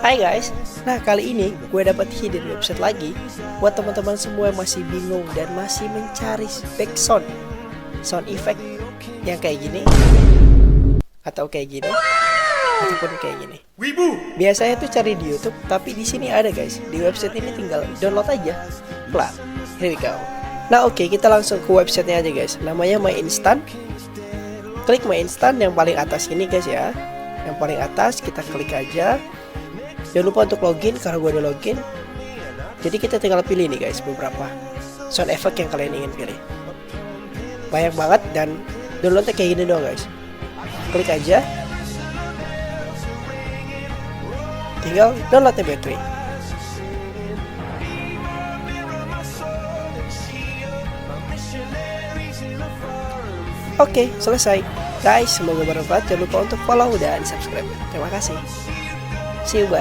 Hai guys, nah kali ini gue dapat hidden website lagi buat teman-teman semua yang masih bingung dan masih mencari background sound effect yang kayak gini atau kayak gini ataupun kayak gini. Biasanya tuh cari di YouTube, tapi di sini ada guys. Di website ini tinggal download aja. Plak. Here we go. Nah oke, kita langsung ke websitenya aja guys. Namanya My Instant. Klik My Instant yang paling atas ini guys ya. Yang paling atas kita klik aja. Jangan lupa untuk login karena gue udah login. Jadi kita tinggal pilih nih guys beberapa sound effect yang kalian ingin pilih. Banyak banget dan downloadnya kayak gini doang guys. Klik aja. Tinggal download MP3. Oke, selesai. Guys, semoga bermanfaat. Jangan lupa untuk follow dan subscribe. Terima kasih. See you guys.